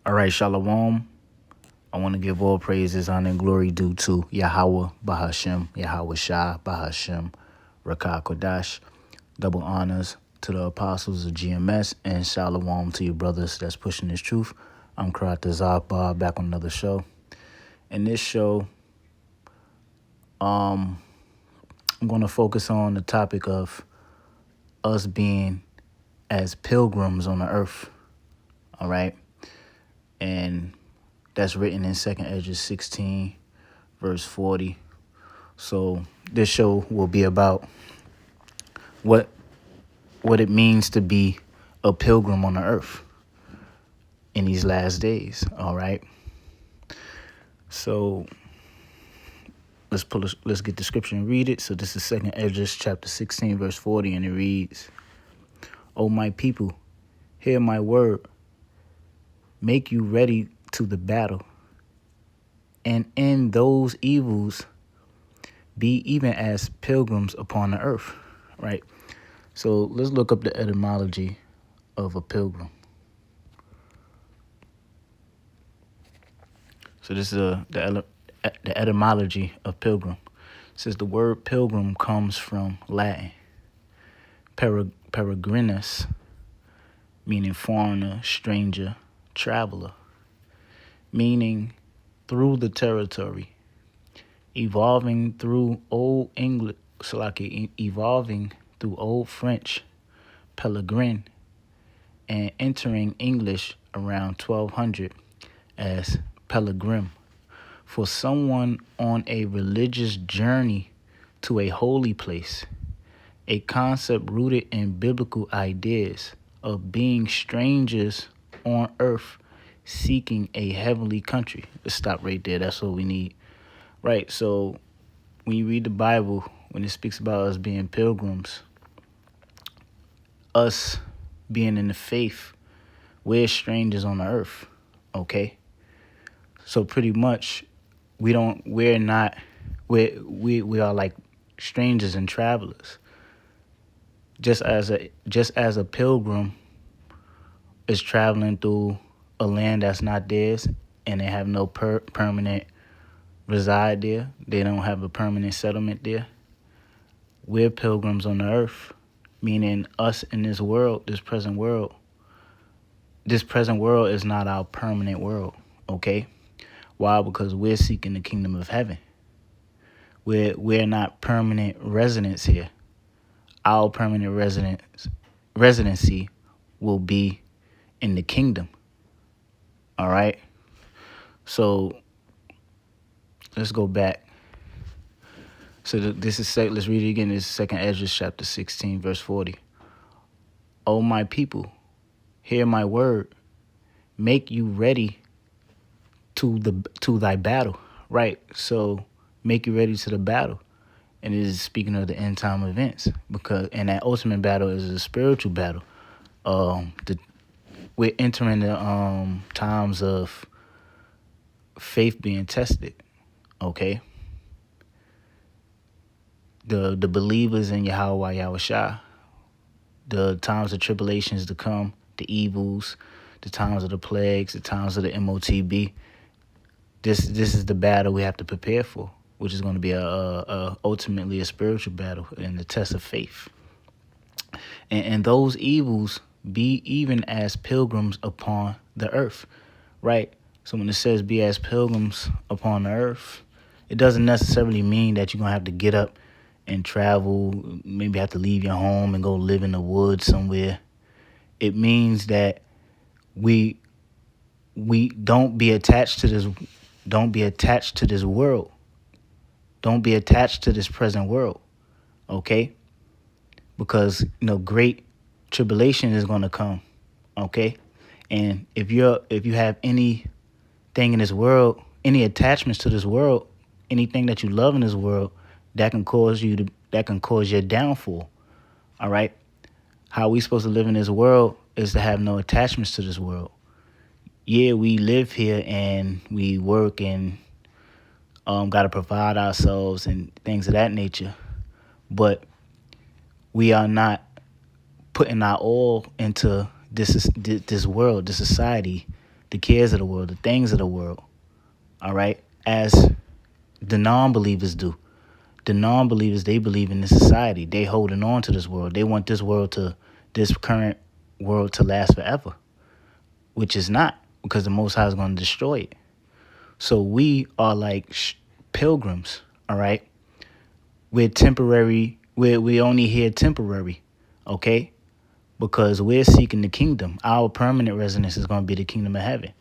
All right, Shalom. I want to give all praises, honor, and glory due to Yahweh Bahashem, Yahweh Shah Bahashem, Rakah Kodash. Double honors to the apostles of GMS and Shalom to you brothers that's pushing this truth. I'm Karat Zabah back on another show. In this show, I'm going to focus on the topic of us being as pilgrims on the earth. All right. And that's written in 2nd Ezra 16, verse 40. So this show will be about what it means to be a pilgrim on the earth in these last days. All right. So let's get the scripture and read it. So this is 2nd Ezra chapter 16, verse 40, and it reads, "O my people, hear my word. Make you ready to the battle. And in those evils, be even as pilgrims upon the earth." Right? So let's look up the etymology of a pilgrim. So this is the etymology of pilgrim. It says the word pilgrim comes from Latin, peregrinus, meaning foreigner, stranger, traveler, meaning through the territory, evolving through Old English, evolving through Old French, pellegrin, and entering English around 1200 as pilgrim, for someone on a religious journey to a holy place, a concept rooted in biblical ideas of being strangers on earth seeking a heavenly country. Let's stop right there. That's what we need. Right, so when you read the Bible, when it speaks about us being pilgrims, us being in the faith, we're strangers on the earth, okay? So pretty much we are like strangers and travelers. Just as a pilgrim is traveling through a land that's not theirs and they have no permanent reside there, they don't have a permanent settlement there. We're pilgrims on the earth, meaning us in this world, this present world. This present world is not our permanent world, okay? Why? Because we're seeking the kingdom of heaven. We're not permanent residents here. Our permanent residency will be in the kingdom. All right? So let's go back. So let's read it again. This is 2nd Ezra chapter 16, verse 40. "O my people, hear my word. Make you ready to thy battle." Right? So make you ready to the battle. And it is speaking of the end time events, and that ultimate battle is a spiritual battle. We're entering the times of faith being tested. Okay, the believers in Yahweh Yahushua, the times of tribulations to come, the evils, the times of the plagues, the times of the MOTB. This is the battle we have to prepare for, which is going to be ultimately a spiritual battle and the test of faith. And those evils be even as pilgrims upon the earth, right? So when it says be as pilgrims upon the earth, it doesn't necessarily mean that you're going to have to get up and travel, maybe have to leave your home and go live in the woods somewhere. It means that we don't be attached to this world. Don't be attached to this present world, okay? Because great tribulation is going to come, okay? And if you have anything in this world, any attachments to this world, anything that you love in this world, that can cause your downfall. All right? How we supposed to live in this world is to have no attachments to this world. Yeah, we live here and we work and got to provide ourselves and things of that nature, but we are not putting our all into this world, this society, the cares of the world, the things of the world, all right, as the non-believers do. The non-believers, they believe in this society. They holding on to this world. They want this current world to last forever, which is not, because the Most High is going to destroy it. So we are like pilgrims, all right? We're temporary. We only here temporary, okay? Because we're seeking the kingdom. Our permanent residence is going to be the kingdom of heaven.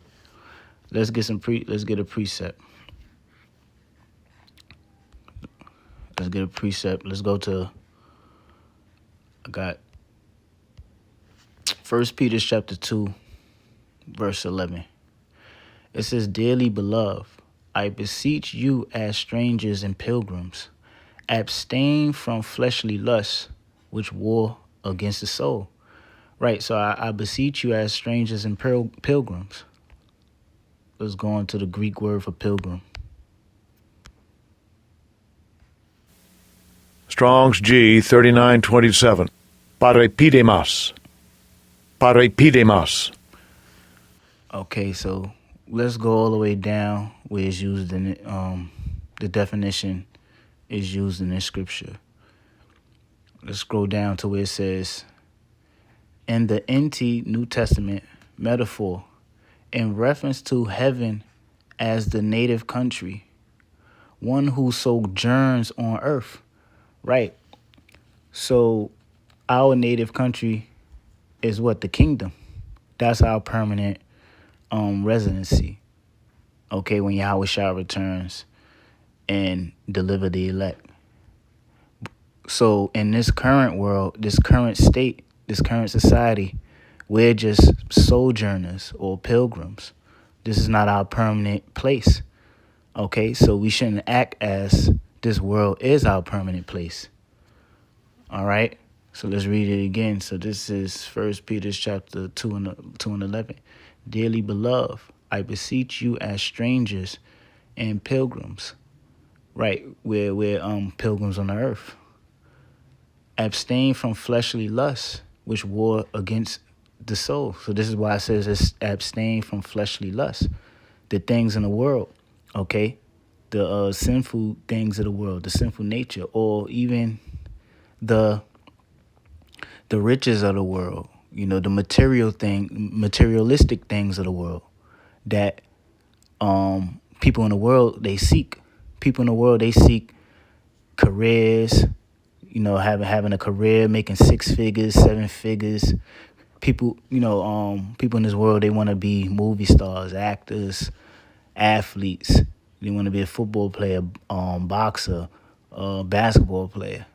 Let's get a precept. Let's go to, I got 1 Peter chapter 2, verse 11. It says, "Dearly beloved, I beseech you as strangers and pilgrims, abstain from fleshly lusts, which war against the soul." Right, so I beseech you as strangers and pilgrims. Let's go on to the Greek word for pilgrim. Strong's G 3927. Parepidemos. Parepidemos. Okay, so let's go all the way down where it's used in it. The definition is used in the scripture. Let's scroll down to where it says, in the NT New Testament metaphor, in reference to heaven as the native country, one who sojourns on earth. Right. So our native country is what? The kingdom. That's our permanent residency. Okay, when Yahweh Shah returns and deliver the elect. So in this current world, this current state, this current society, we're just sojourners or pilgrims. This is not our permanent place. Okay, so we shouldn't act as this world is our permanent place. All right, so let's read it again. So this is 1 Peter chapter 2 and 11. Dearly beloved, I beseech you as strangers and pilgrims. Right, we're pilgrims on the earth. Abstain from fleshly lusts, which war against the soul. So this is why it says it's abstain from fleshly lusts, the things in the world, okay? The sinful things of the world, the sinful nature, or even the riches of the world, the materialistic things of the world that people in the world, they seek. People in the world, they seek careers, having a career, making 6 figures, 7 figures. People, people in this world, they want to be movie stars, actors, athletes. They want to be a football player, boxer, basketball player.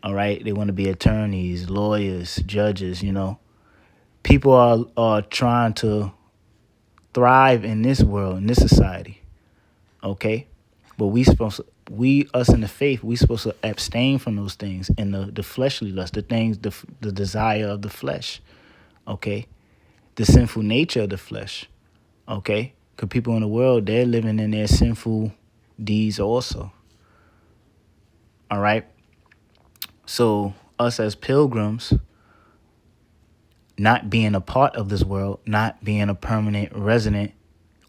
All right, they want to be attorneys, lawyers, judges. People are trying to thrive in this world, in this society. Okay, but us in the faith, we supposed to abstain from those things and the fleshly lust, the things, the desire of the flesh. Okay, the sinful nature of the flesh. Okay, because people in the world, they're living in their sinful deeds also. All right. So us as pilgrims, not being a part of this world, not being a permanent resident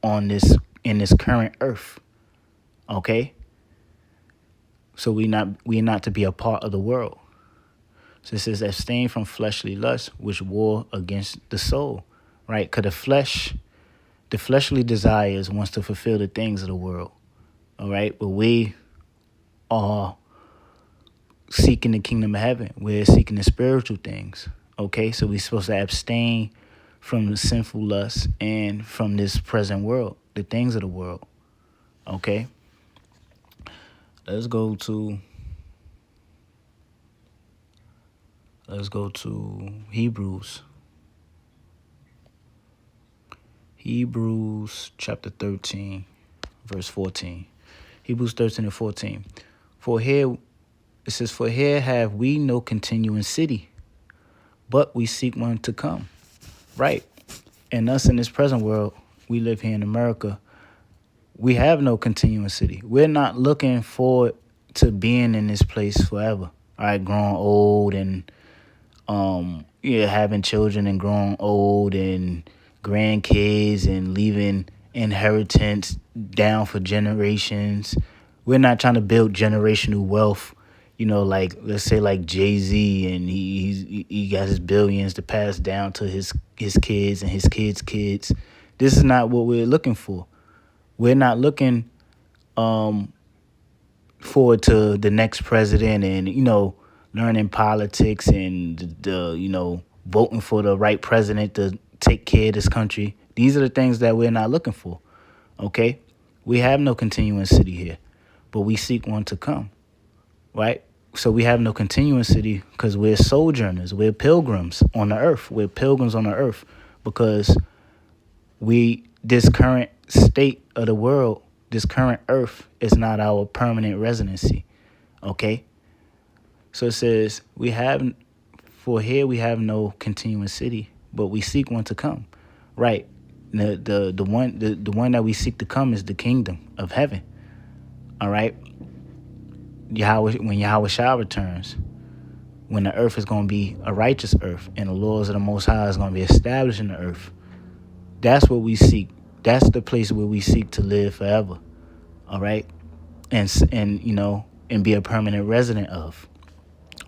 in this current earth. Okay? So we're not to be a part of the world. So it says abstain from fleshly lusts, which war against the soul. Right? Because the fleshly desires wants to fulfill the things of the world. All right? But we are seeking the kingdom of heaven. We're seeking the spiritual things. Okay, so we're supposed to abstain from the sinful lusts and from this present world, the things of the world. Okay, let's go to Hebrews. Hebrews chapter 13, verse 14. Hebrews 13 and 14. It says, "For here have we no continuing city, but we seek one to come." Right. And us in this present world, we live here in America, we have no continuing city. We're not looking forward to being in this place forever. All right, growing old and having children and growing old and grandkids and leaving inheritance down for generations. We're not trying to build generational wealth. Like let's say like Jay-Z, and he got his billions to pass down to his kids and his kids' kids. This is not what we're looking for. We're not looking um, forward to the next president and learning politics and the voting for the right president to take care of this country. These are the things that we're not looking for. Okay, we have no continuing city here, but we seek one to come. Right. So we have no continuing city because we're sojourners. We're pilgrims on the earth. We're pilgrims on the earth because this current state of the world, this current earth is not our permanent residency. Okay? So it says we have no continuing city, but we seek one to come. Right. The one that we seek to come is the kingdom of heaven. All right. When Yahweh Shah returns, when the earth is going to be a righteous earth and the laws of the Most High is going to be established in the earth, that's what we seek. That's the place where we seek to live forever. All right, and be a permanent resident of.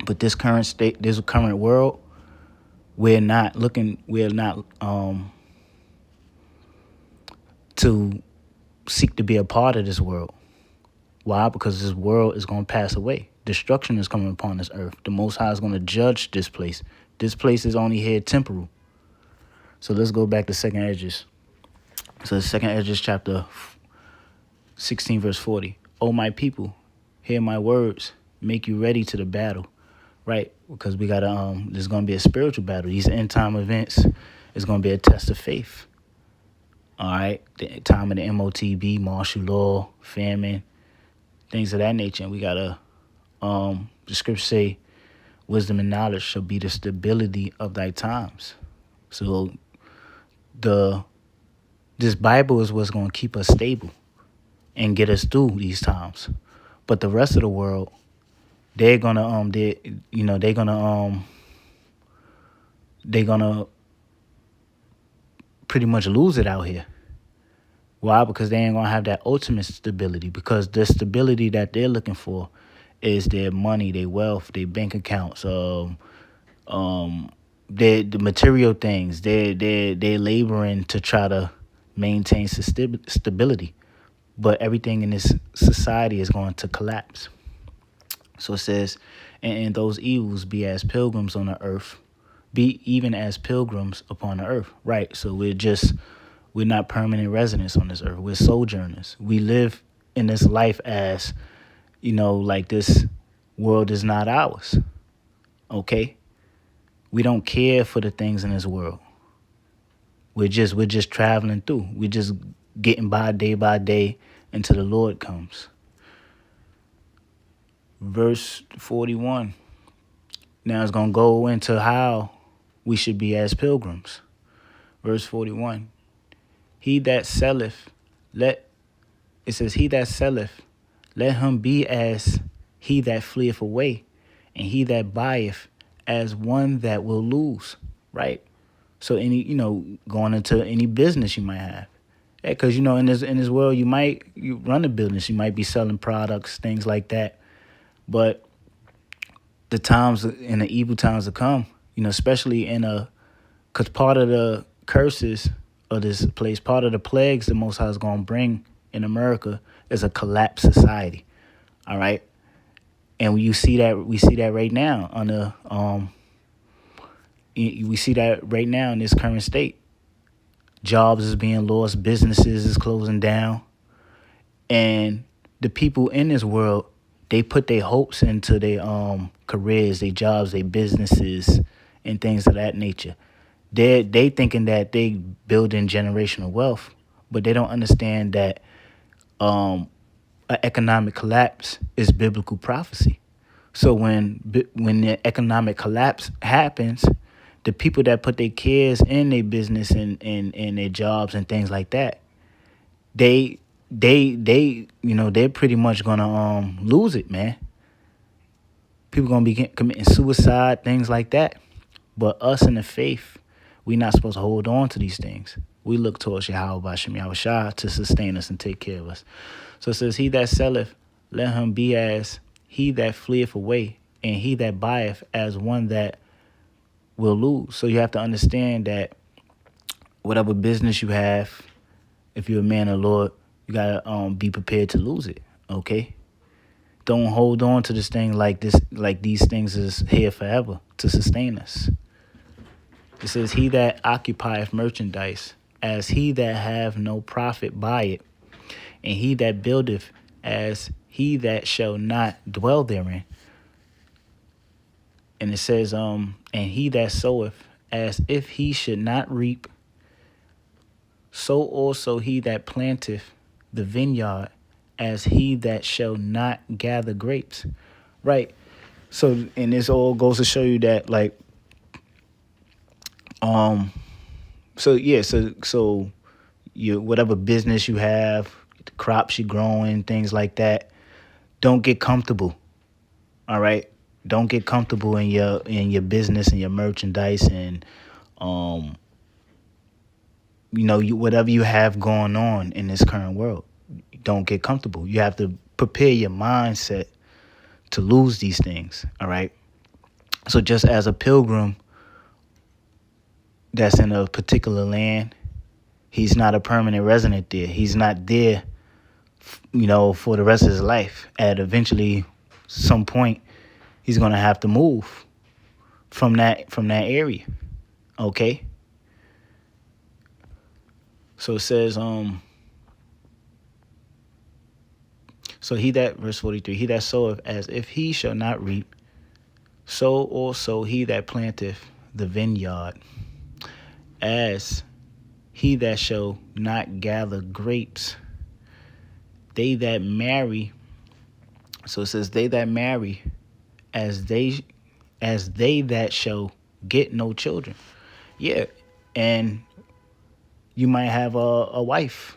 But this current state, this current world, we're not to seek to be a part of this world. Why? Because this world is going to pass away. Destruction is coming upon this earth. The Most High is going to judge this place. This place is only here temporal. So let's go back to Second Esdras. So Second Esdras chapter 16 verse 40. O my people, hear my words. Make you ready to the battle. Right? Because we got to, there's going to be a spiritual battle. These end time events is going to be a test of faith. All right? The time of the MOTB, martial law, famine, things of that nature. And we got to, the scriptures say, wisdom and knowledge shall be the stability of thy times. So this Bible is what's going to keep us stable and get us through these times. But the rest of the world, they're gonna pretty much lose it out here. Why? Because they ain't gonna have that ultimate stability. Because the stability that they're looking for is their money, their wealth, their bank accounts, the material things. They're laboring to try to maintain stability, but everything in this society is going to collapse. So it says, and those evils be as pilgrims on the earth, be even as pilgrims upon the earth. Right. So we're not permanent residents on this earth. We're sojourners. We live in this life as, like this world is not ours. Okay. We don't care for the things in this world. We're just traveling through. We're just getting by day until the Lord comes. Verse 41. Now it's going to go into how we should be as pilgrims. Verse 41. He that selleth, let him be as he that fleeth away, and he that buyeth as one that will lose. Right? So going into any business you might have. Because, in this world, you run a business. You might be selling products, things like that. But the times and the evil times to come, especially because part of the curses of this place, part of the plagues the Most High is going to bring in America is a collapsed society. All right. And we see that right now we see that right now in this current state. Jobs is being lost, businesses is closing down, and the people in this world, they put their hopes into their careers, their jobs, their businesses, and things of that nature. They thinking that they building generational wealth, but they don't understand that an economic collapse is biblical prophecy. So when the economic collapse happens, the people that put their kids in their business and their jobs and things like that, they're pretty much gonna lose it, man. People gonna be committing suicide, things like that. But us in the faith, We're not supposed to hold on to these things. We look towards Yahweh Bashem Yahushua to sustain us and take care of us. So it says, he that selleth, let him be as he that fleeth away, and he that buyeth as one that will lose. So you have to understand that whatever business you have, if you're a man of the Lord, you gotta be prepared to lose it. Okay? Don't hold on to this thing like these things is here forever to sustain us. It says, he that occupieth merchandise, as he that have no profit by it, and he that buildeth, as he that shall not dwell therein. And it says, and he that soweth, as if he should not reap, so also he that planteth the vineyard, as he that shall not gather grapes. Right. So, and this all goes to show you that, like, so you, whatever business you have, the crops you growing, things like that, don't get comfortable. All right. Don't get comfortable in your business and your merchandise and whatever you have going on in this current world. Don't get comfortable. You have to prepare your mindset to lose these things. All right. So just as a pilgrim that's in a particular land, he's not a permanent resident there. He's not there, for the rest of his life. At eventually some point, he's gonna have to move from that area. Okay. So it says, so he that, verse 43, he that soweth as if he shall not reap, so also he that planteth the vineyard, as he that shall not gather grapes. They that marry, so it says, they that marry, as they that shall get no children. Yeah, and you might have a wife.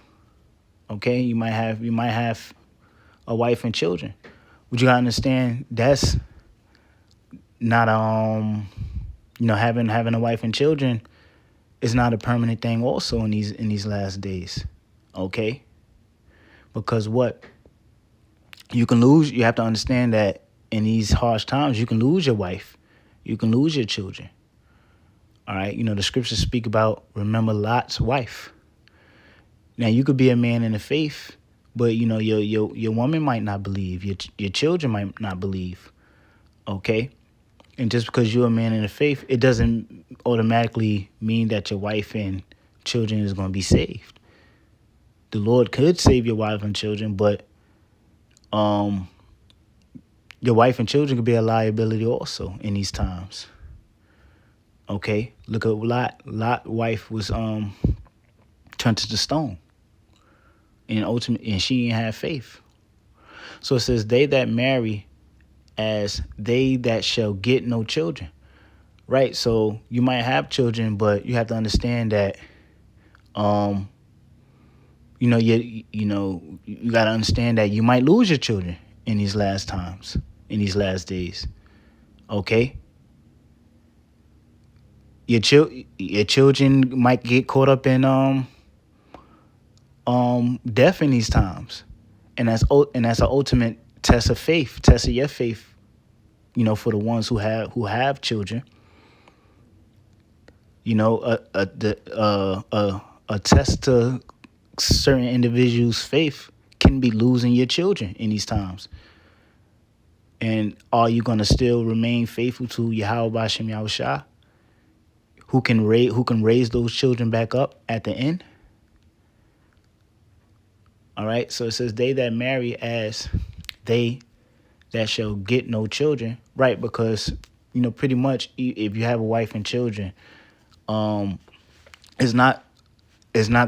Okay, you might have a wife and children. But you gotta understand that's not having a wife and children is not a permanent thing also in these last days. Okay? Because what? You have to understand that in these harsh times you can lose your wife. You can lose your children. All right? The scriptures speak about, remember Lot's wife. Now you could be a man in the faith, but your woman might not believe. Your children might not believe. Okay? And just because you're a man in the faith, it doesn't automatically mean that your wife and children is going to be saved. The Lord could save your wife and children, but your wife and children could be a liability also in these times. Okay? Look at Lot. Lot's wife was turned to stone. And she didn't have faith. So it says, they that marry, as they that shall get no children. Right? So you might have children, but you have to understand that you got to understand that you might lose your children in these last times, in these last days. Okay? Your children might get caught up in death in these times. And that's an ultimate test of faith, test of your faith, for the ones who have children. A test to certain individuals' faith can be losing your children in these times. And are you going to still remain faithful to Yahweh Bashem Yahushua, who can raise those children back up at the end? All right. So it says, they that marry, as they that shall get no children. Right. Because, pretty much if you have a wife and children, it's not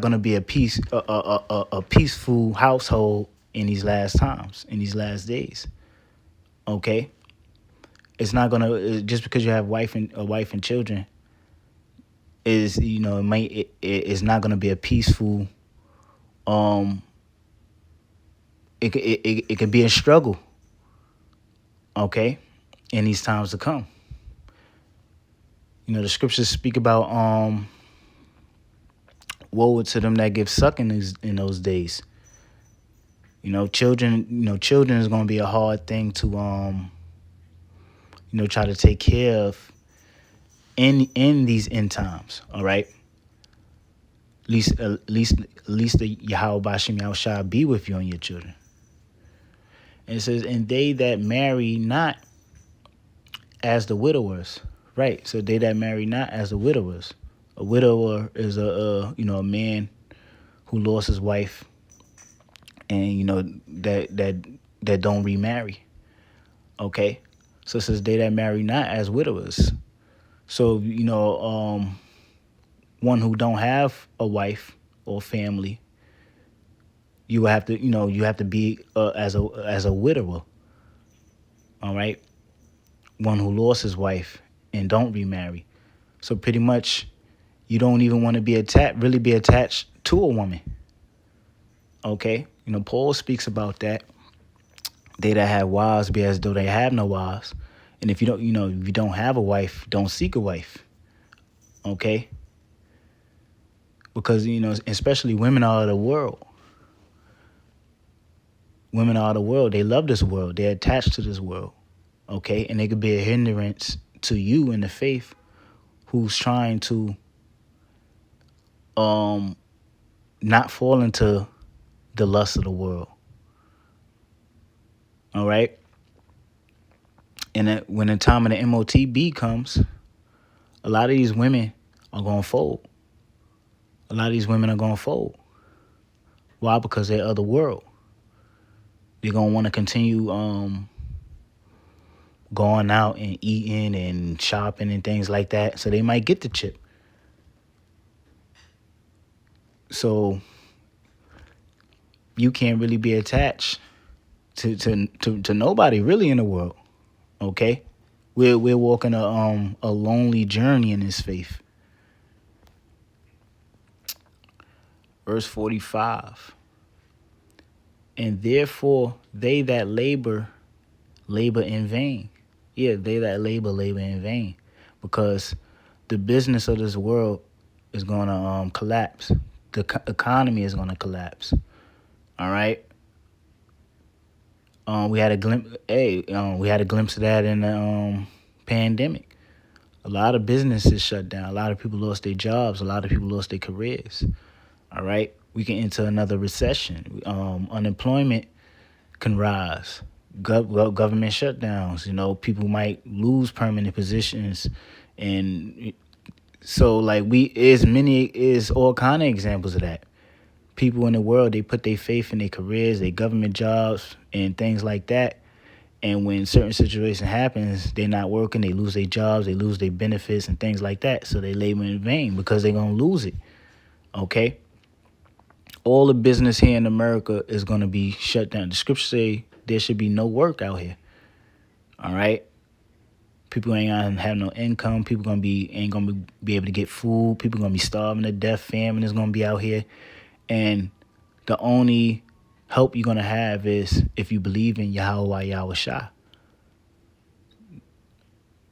going to be a peaceful household in these last times, in these last days. Okay. It's not going to, just because you have a wife and children is, it's not going to be a peaceful, it could be a struggle, okay, in these times to come. The scriptures speak about woe to them that give suck in those days. Children is going to be a hard thing to try to take care of in these end times. All right. At least the Yahweh Bashim Yahushua be with you and your children. And it says, and they that marry not as the widowers. Right. So they that marry not as the widowers. A widower is a man who lost his wife, and that don't remarry. Okay. So it says they that marry not as widowers. So one who don't have a wife or family, you have to be as a widower. All right. One who lost his wife and don't remarry. So pretty much, you don't even want to be attached to a woman. Okay. Paul speaks about that. They that have wives be as though they have no wives. And if if you don't have a wife, don't seek a wife. Okay. Because, especially women are of the world. Women are of the world. They love this world. They're attached to this world. Okay. And they could be a hindrance to you in the faith who's trying to not fall into the lust of the world. All right. And when the time of the MOTB comes, a lot of these women are going to fold. A lot of these women are going to fold. Why? Because they're of the world. They're going to want to continue going out and eating and shopping and things like that. So they might get the chip. So you can't really be attached to nobody really in the world. Okay? We're walking a lonely journey in this faith. Verse 45. And therefore they that labor in vain. Yeah, they that labor in vain. Because the business of this world is going to collapse. The economy is going to collapse. All right? We had a glimpse of that in the pandemic. A lot of businesses shut down. A lot of people lost their jobs. A lot of people lost their careers. All right? We can enter another recession. Unemployment can rise. Government shutdowns. People might lose permanent positions, and so is all kind of examples of that. People in the world, they put their faith in their careers, their government jobs, and things like that. And when certain situation happens, they're not working, they lose their jobs, they lose their benefits and things like that. So they labor in vain because they're gonna lose it. Okay. All the business here in America is going to be shut down. The scriptures say there should be no work out here. All right. People ain't gonna have no income. People ain't gonna be able to get food. People gonna be starving to death. Famine is gonna be out here, and the only help you're gonna have is if you believe in Yahweh Yahushua,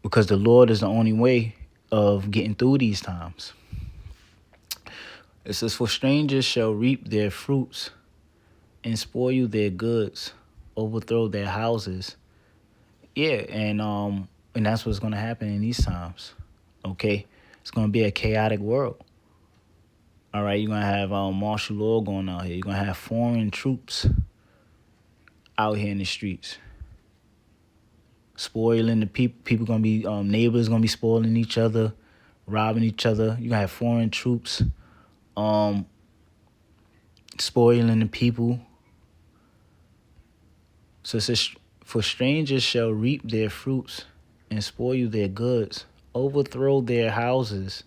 because the Lord is the only way of getting through these times. It says, for strangers shall reap their fruits and spoil their goods, overthrow their houses. Yeah, and that's what's going to happen in these times. Okay? It's going to be a chaotic world. All right, you're going to have martial law going out here. You're going to have foreign troops out here in the streets. Spoiling the people. People going to be, neighbors going to be spoiling each other, robbing each other. You're going to have foreign troops spoiling the people. So it says, for strangers shall reap their fruits and spoil their goods, overthrow their houses,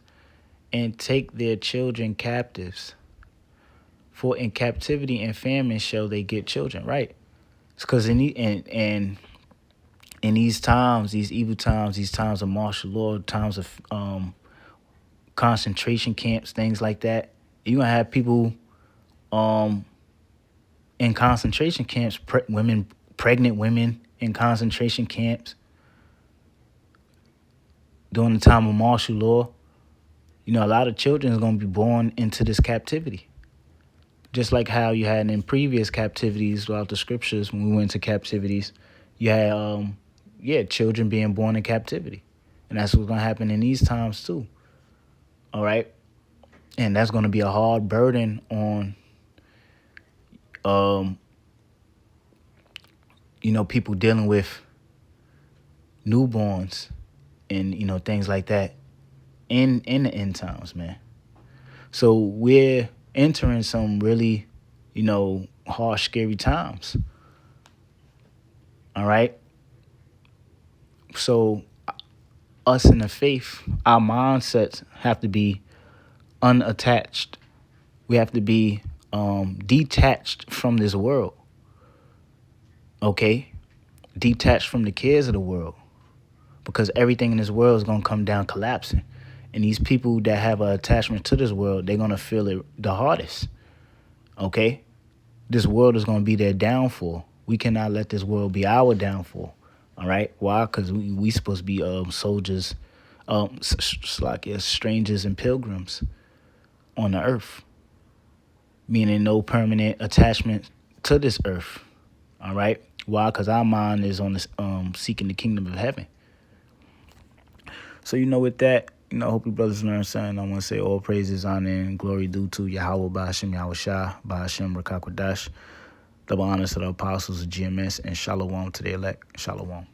and take their children captives. For in captivity and famine shall they get children. Right? It's because in these times, these evil times, these times of martial law, times of concentration camps, things like that, you're gonna have people in concentration camps, pregnant women in concentration camps. during the time of martial law, a lot of children is going to be born into this captivity. Just like how you had in previous captivities throughout the scriptures, when we went to captivities, you had, children being born in captivity. And that's what's going to happen in these times too. All right? And that's going to be a hard burden on, people dealing with newborns and, things like that in the end times, man. So we're entering some really, harsh, scary times. All right? So us in the faith, our mindsets have to be unattached. We have to be detached from this world. Okay? Detached from the cares of the world. Because everything in this world is going to come down collapsing. And these people that have an attachment to this world, they're going to feel it the hardest. Okay? This world is going to be their downfall. We cannot let this world be our downfall. All right? Why? Because we supposed to be soldiers, strangers and pilgrims on the earth. Meaning no permanent attachment to this earth. All right? Why? Because our mind is on this seeking the kingdom of heaven. So, with that, I hope you brothers learn something. I want to say all praises, honor, and glory due to Yahweh, Ba'ashem, Yahweh Shah, Ba'ashem, Rakakwadash. Double honors to the apostles of GMS, and shalom to the elect. Shalom.